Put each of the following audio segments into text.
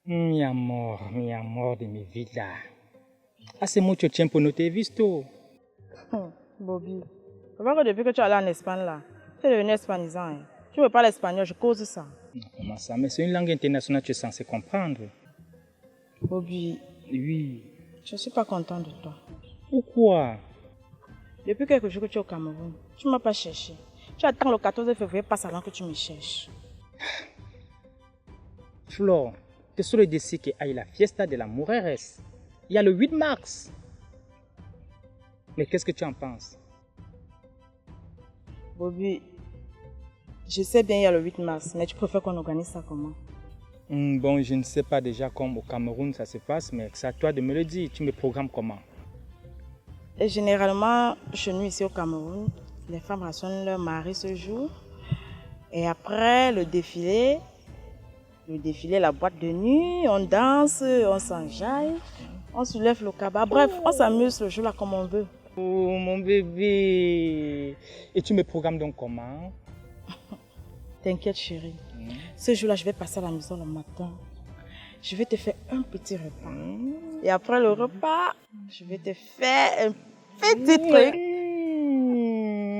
Mi amor de mi vida. Hace mucho tiempo no te he visto. Bobby, c'est vrai que depuis que tu es allé en Espagne là, tu es devenu hispanisant. Hein. Tu me parles espagnol, je cause ça. Comment ça? Mais c'est une langue internationale, tu es censé comprendre. Bobby, Oui. je ne suis pas content de toi. Pourquoi? Depuis quelques jours que tu es au Cameroun, tu ne m'as pas cherché. Tu attends le 14 février, passe avant que tu me cherches. Flor, te solo decir que hay la fiesta de las mujeres. Il y a le 8 mars. Mais qu'est-ce que tu en penses? Bobby, je sais bien il y a le 8 mars, mais tu préfères qu'on organise ça comment? Bon, je ne sais pas déjà comme au Cameroun ça se passe, mais c'est à toi de me le dire. Tu me programmes comment? Et généralement, chez nous ici au Cameroun, les femmes rassurent leur mari ce jour. Et après le défilé, la boîte de nuit, on danse, on s'enjaille, on soulève le cabas. Bref, on s'amuse ce jour-là comme on veut. Oh mon bébé. Et tu me programmes donc comment? T'inquiète chérie, ce jour-là je vais passer à la maison le matin. Je vais te faire un petit repas. Et après le repas, je vais te faire un petit truc.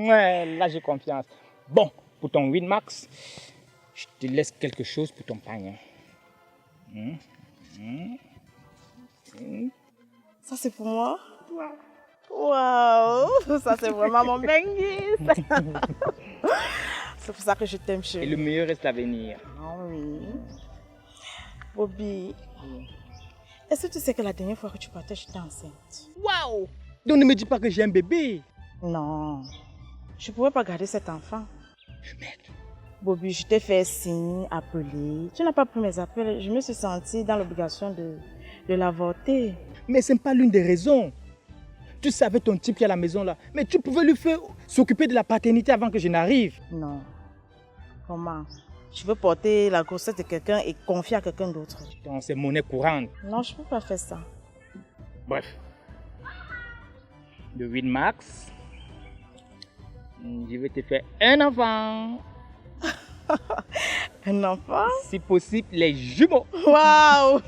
Ouais, là j'ai confiance. Bon, pour ton 8 max, je te laisse quelque chose pour ton panier. Ça c'est pour moi? Waouh, ça c'est vraiment mon bengis. C'est pour ça que je t'aime chérie. Et le meilleur reste à venir. Ah oui. Bobby, est-ce que tu sais que la dernière fois que tu partais, j'étais enceinte? Waouh! Donc ne me dis pas que j'ai un bébé. Non, je ne pouvais pas garder cet enfant. Merde. Bobby, je t'ai fait signe, appelé. Tu n'as pas pris mes appels. Je me suis sentie dans l'obligation de l'avorter. Mais ce n'est pas l'une des raisons. Tu savais ton type qui est à la maison là. Mais tu pouvais lui faire s'occuper de la paternité avant que je n'arrive. Non. Comment? Je veux porter la grossesse de quelqu'un et confier à quelqu'un d'autre. Donc c'est monnaie courante. Non, je ne peux pas faire ça. Bref. Le 8 mars, je vais te faire un enfant. Un enfant? Si possible, les jumeaux. Waouh!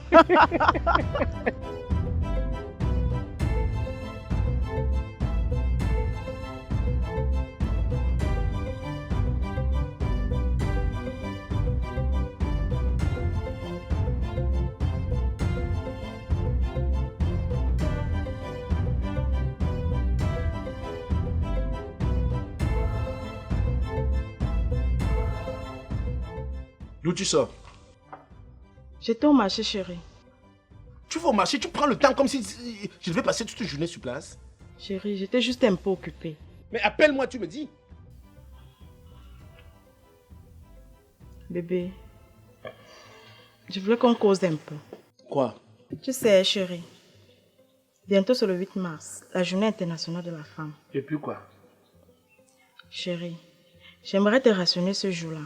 D'où tu sors? J'étais au marché, chérie. Tu vas au marché, tu prends le temps comme si je devais passer toute une journée sur place. Chérie, j'étais juste un peu occupée. Mais appelle-moi, tu me dis. Bébé, je voulais qu'on cause un peu. Quoi? Tu sais, chérie, bientôt c'est le 8 mars, la journée internationale de la femme. Et puis quoi? Chérie, j'aimerais te rationner ce jour-là.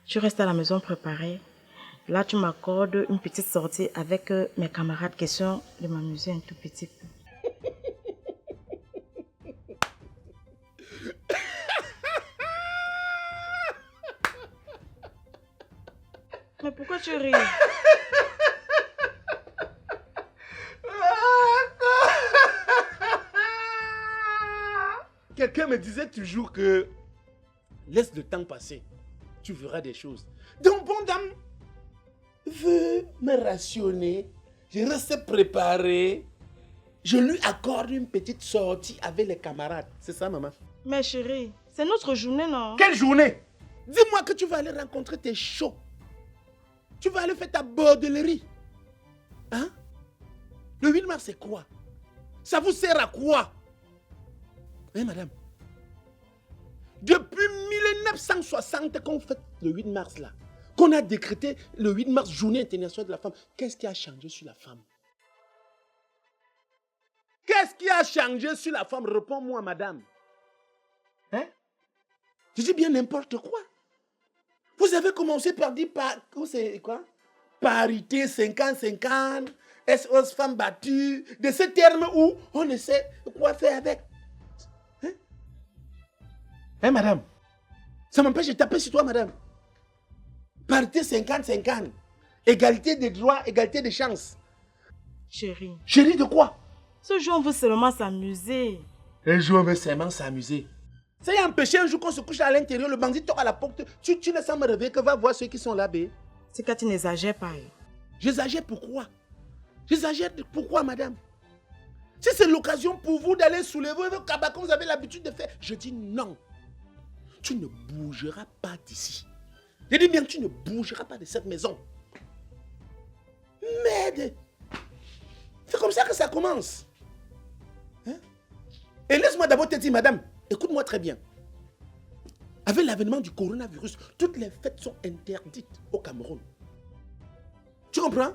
Tu restes à la maison préparée. Là, tu m'accordes une petite sortie avec mes camarades, question de m'amuser un tout petit peu. Mais pourquoi tu ris? Quelqu'un me disait toujours que laisse le temps passer, tu verras des choses. Donc, bon dame veut me rationner, je reste préparé, je lui accorde une petite sortie avec les camarades. C'est ça, maman? Mais chérie, c'est notre journée, non? Quelle journée? Dis-moi que tu vas aller rencontrer tes chauds. Tu vas aller faire ta bordellerie. Hein? Le 8 mars, c'est quoi? Ça vous sert à quoi? Hein, madame? Depuis 1960 qu'on fait le 8 mars là, qu'on a décrété le 8 mars, journée internationale de la femme, qu'est-ce qui a changé sur la femme? Qu'est-ce qui a changé sur la femme? Réponds-moi, madame. Hein? Je dis bien n'importe quoi. Vous avez commencé par dire c'est quoi? Parité, 50-50, SOS femme battue, de ces termes où on ne sait quoi faire avec. Hein, madame? Ça m'empêche de taper sur toi, madame. Parité 50-50. Égalité des droits, égalité des chances. Chérie, Chérie de quoi? ce jour on veut seulement s'amuser. Un jour on veut seulement s'amuser. Ça y a empêché un jour qu'on se couche à l'intérieur, le bandit toque à la porte, tu laisses me réveiller, que va voir ceux qui sont là, bé. C'est quand tu n'exagères pas. J'exagère pourquoi? J'exagère pourquoi, madame? Si c'est l'occasion pour vous d'aller soulever vos cabas comme vous avez l'habitude de faire, je dis non. Tu ne bougeras pas d'ici. Je dis bien que tu ne bougeras pas de cette maison. Merde! C'est comme ça que ça commence. Hein? Et laisse-moi d'abord te dire, madame, écoute-moi très bien. Avec l'avènement du coronavirus, toutes les fêtes sont interdites au Cameroun. Tu comprends?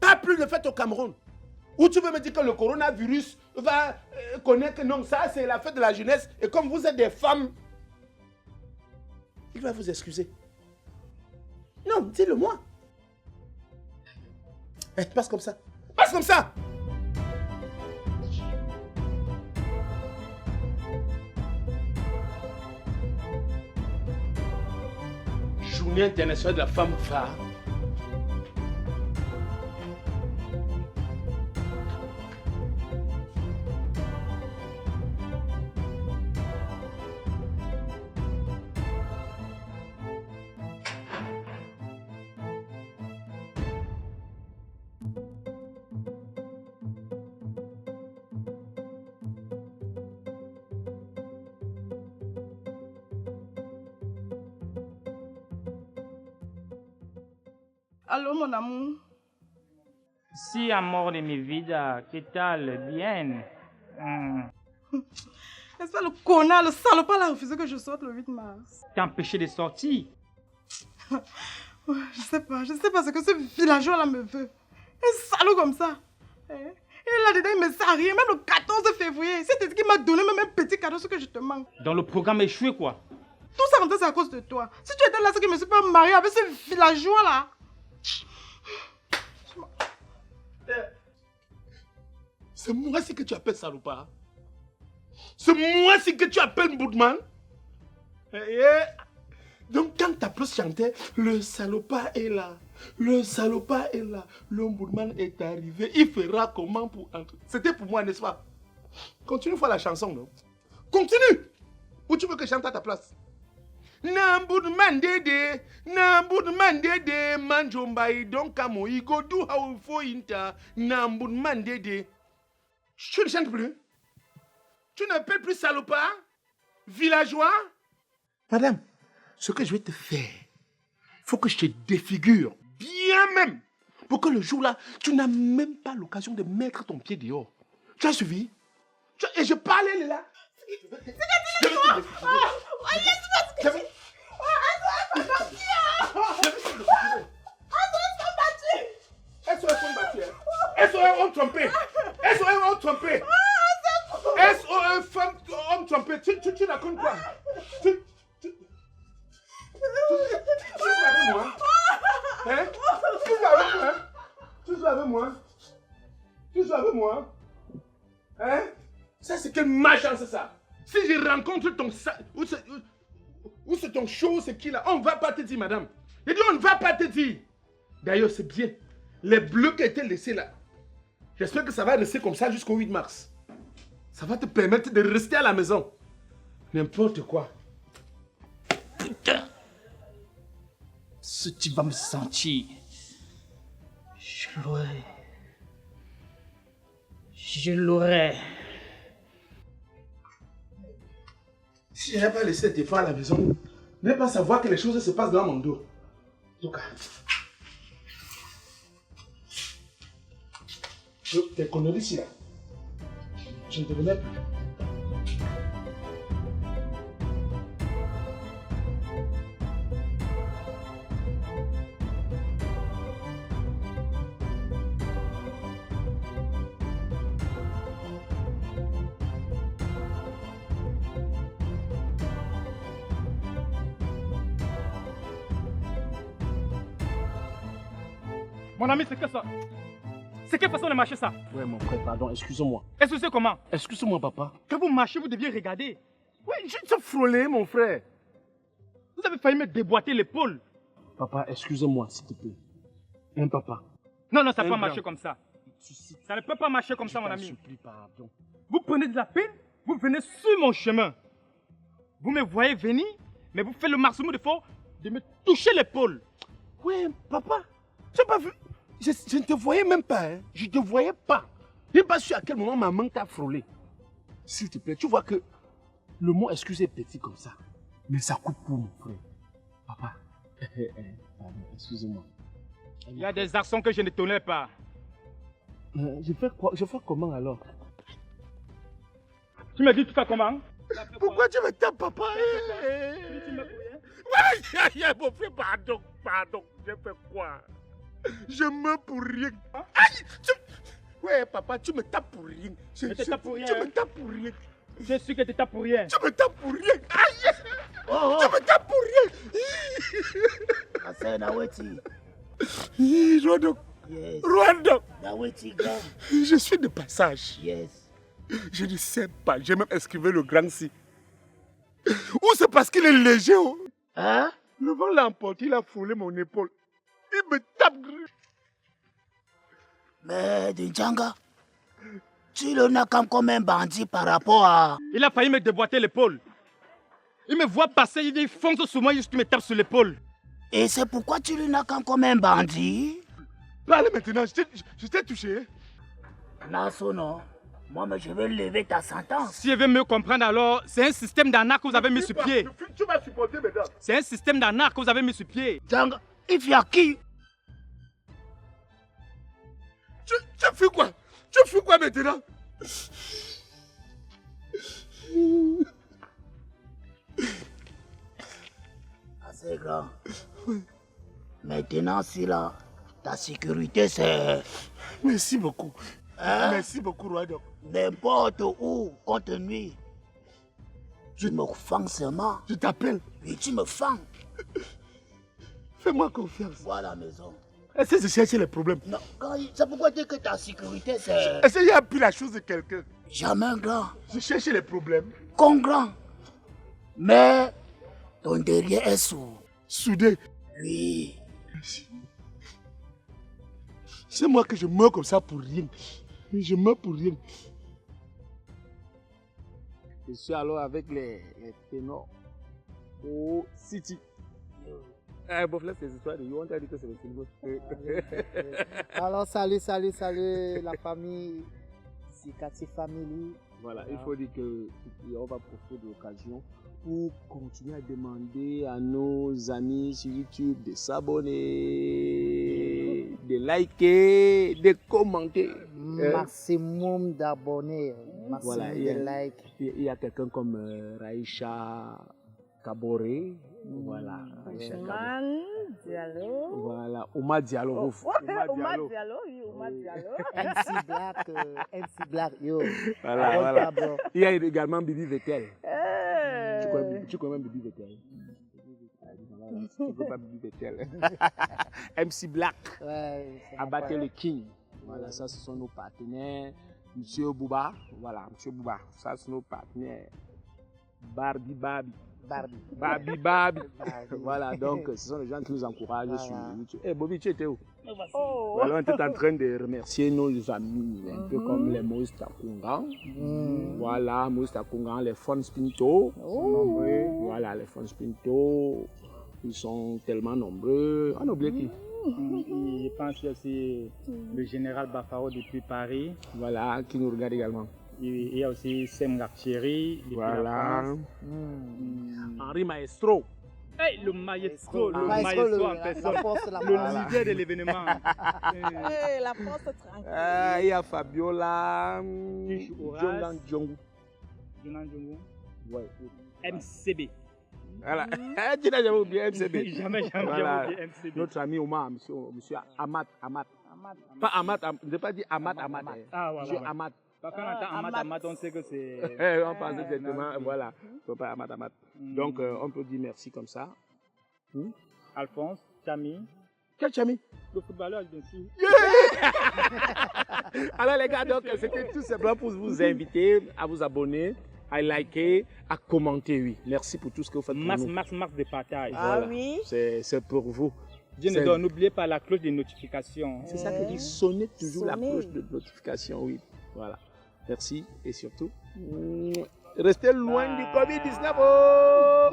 Pas plus de fêtes au Cameroun. Ou tu veux me dire que le coronavirus va connaître que non, ça c'est la fête de la jeunesse. Et comme vous êtes des femmes, il va vous excuser. Non, dis-le-moi. Passe comme ça. Passe comme ça. Journée internationale de la femme phare. Allô, mon amour? Si, amor de mi vida, ¿qué tal? Bien. N'est-ce pas le connard, le salopard a refusé que je sorte le 8 mars? T'es empêché de sortir. Je sais pas ce que ce villageois-là me veut. Un salaud comme ça. Il est là-dedans, il me sert à rien. Même le 14 février, c'est qu'il m'a donné même un petit cadeau, ce que je te manque. Dans le programme échoué, quoi. Tout ça, c'est à cause de toi. Si tu étais là, c'est que je me suis pas mariée avec ce villageois-là. C'est moi-ci que tu appelles salopard. C'est moi-ci que tu appelles Boudman. Donc quand ta plus chantait, le salopard est là. Le salopard est là. L'ombudsman est arrivé. Il fera comment pour entrer? C'était pour moi, n'est-ce pas? Continue faire la chanson, non? Continue! Ou tu veux que je chante à ta place? N'ambudman dede, manjombai donc kamo igo do how fo inta, n'ambudman dede. Tu ne chantes plus? Tu n'appelles plus salopard? Villageois? Madame, ce que je vais te faire, il faut que je te défigure, bien même, pour que le jour-là, tu n'as même pas l'occasion de mettre ton pied dehors. Tu as suivi? Et je parlais là. SOS homme trompé. SOS homme trompé. SOS femme homme trompé. Tu racontes quoi? Tu joues avec moi? Hein? Tu joues avec moi? Tu joues avec moi? Tu joues avec moi? Hein? Ça c'est quelle malchance ça? Si je rencontre ton ou c'est ton show, c'est qui là? On ne va pas te dire, madame. J'ai dit, on ne va pas te dire. D'ailleurs, c'est bien. Les bleus qui étaient laissés là, j'espère que ça va rester comme ça jusqu'au 8 mars. Ça va te permettre de rester à la maison. N'importe quoi. Putain. Si tu vas me sentir, je l'aurais. Je l'aurais. Si je n'avais pas laissé tes frères à la maison, je n'ai pas savoir que les choses se passent dans mon dos. En tout cas, tes conneries ici là, je ne te remets plus. Mon ami, c'est que ça. C'est quelle façon de marcher ça? Ouais, mon frère, pardon, excuse-moi. Est-ce que c'est comment? Excuse-moi, papa. Quand vous marchez, vous deviez regarder. Oui, je te frôlais, mon frère. Vous avez failli me déboîter l'épaule. Papa, excuse-moi, s'il te plaît. Un papa. Non, non, ça ne peut Un pas marcher grand. comme ça. Ça ne peut pas marcher comme ça, mon Je t'en ami. supplie, pardon. Vous prenez de la peine, vous venez sur mon chemin. Vous me voyez venir, mais vous faites le maximum d'efforts de me toucher l'épaule. Ouais, papa, tu n'as pas vu? Je ne te voyais même pas, hein. Je ne te voyais pas. Je n'ai pas su à quel moment ma main t'a frôlé. S'il te plaît, tu vois que le mot excuse est petit comme ça. Mais ça coupe pour mon frère. Papa, pardon, excusez-moi. Il y a des actions que je ne tolère pas. Je fais quoi? Je fais comment alors? Tu me dis, tu fais comment? Pourquoi tu me tapes, papa? Ouais, mon frère, pardon. Je fais quoi? Je meurs pour rien. Aïe, ouais, papa, tu me tapes pour rien. Je te tape pour rien, Tu hein? me tapes pour rien. Je suis que tu tapes pour rien. Tu me tapes pour rien. Aïe! Oh, Tu me tapes pour rien. Ase na weti. Rwanda. Yes. Rwanda. Na weti grand. Je suis de passage. Yes. Je ne sais pas. J'ai même esquivé le grand si. Ou c'est parce qu'il est léger. Oh. Hein? Le vent l'a emporté, il a foulé mon épaule. Il me tape. Mais Djanga, tu le n'as comme un bandit par rapport à... Il a failli me déboîter l'épaule. Il me voit passer, il fonce sur moi, il me tape sur l'épaule. Et c'est pourquoi tu le n'as comme un bandit? Parle maintenant, je t'ai touché. Nasso, non. Moi, mais je vais lever ta sentence. Si elle veut me comprendre, alors, c'est un système d'arnaque que vous avez mis sur pied. Tu vas supporter, mesdames. C'est un système d'arnaque que vous avez mis sur pied. Djanga, if you are qui? Tu fais quoi? Tu fais quoi maintenant? Assez grand. Maintenant, si là, ta sécurité, c'est Merci beaucoup. Hein? Merci beaucoup, Rwanda. n'importe où, compte nuit. Tu me fends seulement. Je t'appelle. Oui, tu me fends. Fais-moi confiance. Vois la maison. Essaye de chercher les problèmes. Non, c'est pourquoi dire que ta sécurité, c'est Essaye de pris la chose de quelqu'un. jamais grand, Je cherche les problèmes. con grand. Mais ton derrière est sourd. Soudé. Oui. Merci. C'est moi que je meurs comme ça pour rien. Je meurs pour rien. Je suis alors avec les ténors au City. Bon, là, c'est l'histoire de Yon, t'as dit que c'est le film. Alors, salut la famille, Sikati Family. Voilà, il faut dire qu'on va profiter de l'occasion pour continuer à demander à nos amis sur YouTube de s'abonner, de liker, de commenter. Maximum d'abonnés, maximum Voilà, de likes. Il y a quelqu'un comme Raïcha Kaboré. Voilà, Raïcha Kaboré. Ousmane Diallo. Voilà, Ouma Diallo. Oumar Diallo, oui, Oumar Diallo. MC Black, yo. Voilà, Bon, voilà. bro. Il y a également Bibi Vettel. Eh. Tu connais Bibi Vettel? Tu ne connais pas Bibi Vettel. MC Black. Ouais, c'est Abaté le King. Voilà, ça ce sont nos partenaires. Monsieur Bouba, voilà, Monsieur Bouba, ça c'est nos partenaires. Barbie. Barbie. Voilà, donc ce sont les gens qui nous encouragent sur YouTube. Eh, Bobby, tu étais où? Oh. Voilà, on était en train de remercier nos amis, un peu comme les Moïse Takungan. Voilà, Moïse Takungan, les Fons Pinto. Ils sont nombreux. Voilà, les Fons Pinto. Ils sont tellement nombreux. On a oublié qui? Je pense qu'il y a aussi le général Bafaro depuis Paris. Voilà, qui nous regarde également. Il y a aussi Sem Gapcheri depuis la Voilà. France. Henri Maestro. Hey, le maestro, le Maestro, maestro en la personne. force, la Le force. leader de l'événement. Eh, la force tranquille. Il y a Fabiola. Tish Horace. Jongan Djongu. Jonan Djongo. Ouais. MCB. Voilà. Tu n'as jamais oublié MCB. Jamais Voilà. oublié MCB. Notre ami Omar, monsieur Amat. Pas Amat, je n'ai pas dit Amat. Ah, voilà. Monsieur Amat. Quand on entend Amat, on sait que c'est... On pense exactement, voilà. Faut pas Amat. Donc, on peut dire merci comme ça. Alphonse, Chami, Quel chami? le footballeur, bien sûr. Alors les gars, donc c'était tout simplement pour vous inviter à vous abonner, à liker, à commenter, oui. Merci pour tout ce que vous faites pour Max nous. de partage. Ah Voilà. oui. C'est pour vous. Dieu nous donne, n'oubliez pas la cloche de notification. C'est ça que dit, sonnez toujours la Sonnez. cloche de notification, oui. Voilà. Merci et surtout, restez loin du Covid-19. Oh